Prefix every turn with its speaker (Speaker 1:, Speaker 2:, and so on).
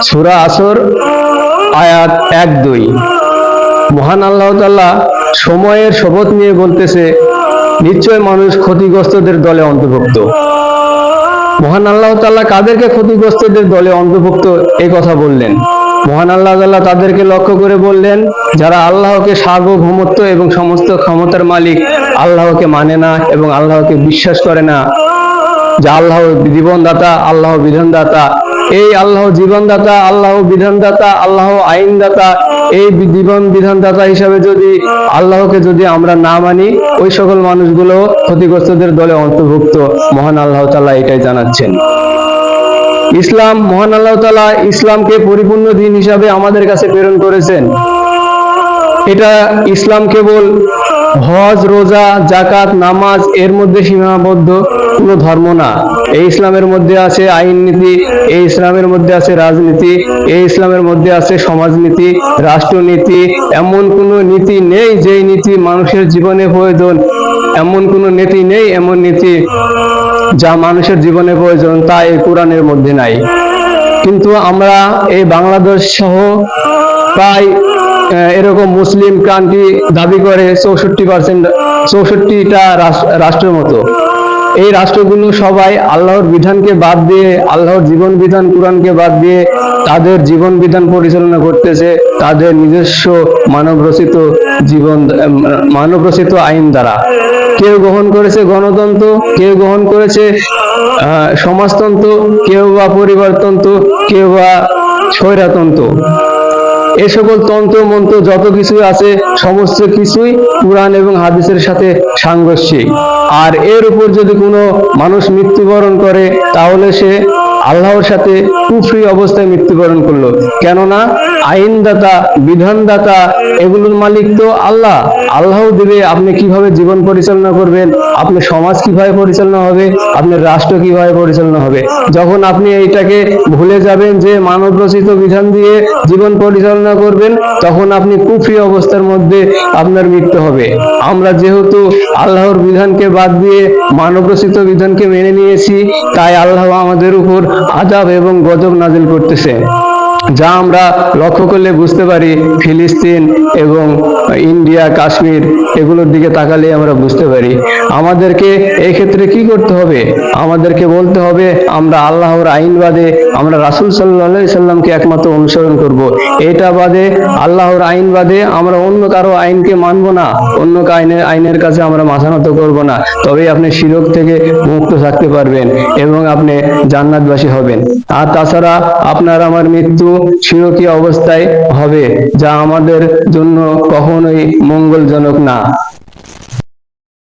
Speaker 1: সূরা আসর আয়াত 1-2। মহান আল্লাহ তাআলা সময়ের শপথ নিয়ে বলতেছে, নিশ্চয় মানুষ ক্ষতিগ্রস্তদের দলে অন্তর্ভুক্ত। মহান আল্লাহ তাআলা কাদেরকে ক্ষতিগ্রস্তদের দলে অন্তর্ভুক্ত এই কথা বললেন? মহান আল্লাহ তাআলা তাদেরকে লক্ষ্য করে বললেন, যারা আল্লাহকে সার্বভৌমত্ব এবং সমস্ত ক্ষমতার মালিক আল্লাহকে মানে না এবং আল্লাহকে বিশ্বাস করে না, যে আল্লাহ জীবনদাতা, আল্লাহ বিধানদাতা। এই আল্লাহ জীবনদাতা, আল্লাহ বিধানদাতা, আল্লাহ আইনদাতা, এই জীবন বিধানদাতা হিসাবে যদি আল্লাহকে যদি আমরা না মানি, ওই সকল মানুষগুলো ক্ষতিগ্রস্তদের দলে অন্তর্ভুক্ত। মহান আল্লাহ তাআলা এটাই জানাচ্ছেন। ইসলাম, মহান আল্লাহ তাআলা ইসলামকে পরিপূর্ণ দিন হিসাবে আমাদের কাছে প্রেরণ করেছেন। এটা ইসলাম কেবল হজ, রোজা, জাকাত, নামাজ এর মধ্যে সীমাবদ্ধ কোনো ধর্ম না। এই ইসলামের মধ্যে আছে আইন নীতি, এই ইসলামের মধ্যে আছে রাজনীতি, এই ইসলামের মধ্যে আছে সমাজনীতি, রাষ্ট্রনীতি। এমন কোনো নীতি নেই যেই নীতি মানুষের জীবনে প্রয়োজন, এমন কোনো নীতি নেই, এমন নীতি যা মানুষের জীবনে প্রয়োজন, তা এই কোরআনের মধ্যে নাই। কিন্তু আমরা এই বাংলাদেশ সহ প্রায় এরকম মুসলিম কান্ট্রি দাবি করে 64টা রাষ্ট্রের মতো। এই রাষ্ট্রগুলো সবাই আল্লাহর বিধানকে বাদ দিয়ে, আল্লাহর জীবন বিধান কোরআনকে বাদ দিয়ে তাদের জীবন বিধান পরিচালনা করতেছে তাদের নিজস্ব মানবরচিত আইন দ্বারা। কেউ গ্রহণ করেছে গণতন্ত্র, কেউ গ্রহণ করেছে সমাজতন্ত্র, কেউ বা পরিবারতন্ত্র, কেউ বা স্বৈরতন্ত্র। এ সকল তন্ত্র মন্ত্র যত কিছু আছে সমস্ত কিছুই কুরআন এবং হাদিসের সাথে সাংঘর্ষিক। আর এর উপর যদি কোনো মানুষ মৃত্যুবরণ করে, তাহলে সে আল্লাহর সাথে কুফরি অবস্থায় মৃত্যুবরণ করলো। কেননা আইনদাতা, বিধানদাতা এগুলোর মালিক তো আল্লাহ। আল্লাহ দিবে আপনি কিভাবে জীবন পরিচালনা করবেন, আপনার সমাজ কিভাবে পরিচালনা হবে, আপনার রাষ্ট্র কিভাবে পরিচালনা হবে। যখন আপনি এইটাকে ভুলে যাবেন যে মানব রচিত বিধান দিয়ে জীবন পরিচালনা করবেন, তখন আপনি কুফরি অবস্থার মধ্যে আপনার মৃত্যু হবে। আমরা যেহেতু আল্লাহর বিধানকে বাদ দিয়ে মানব রচিত বিধানকে মেনে নিয়েছি, তাই আল্লাহ আমাদের উপর আযাব এবং গজব নাজিল করতেছে, যা আমরা লক্ষ্য করলে বুঝতে পারি। ফিলিস্তিন এবং ইন্ডিয়া, কাশ্মীর এগুলোর দিকে তাকালে আমরা বুঝতে পারি। আমাদেরকে এই ক্ষেত্রে কি করতে হবে? আমাদেরকে বলতে হবে আমরা আল্লাহর আইন বাদে, আমরা রাসূল সাল্লাল্লাহু আলাইহি সাল্লামকে একমাত্র অনুসরণ করব। এটা বাদে, আল্লাহর আইন বাদে আমরা অন্য কারো আইনকে মানব না, অন্য আইনের কাছে আমরা মাথা নত করব না। তবেই আপনি শিরক থেকে মুক্ত থাকতে পারবেন এবং আপনি জান্নাতবাসী হবেন। আর তাছাড়া আপনার আমার মৃত্যু শিরকী অবস্থায় হবে, যা আমাদের জন্য কখনোই মঙ্গলজনক না।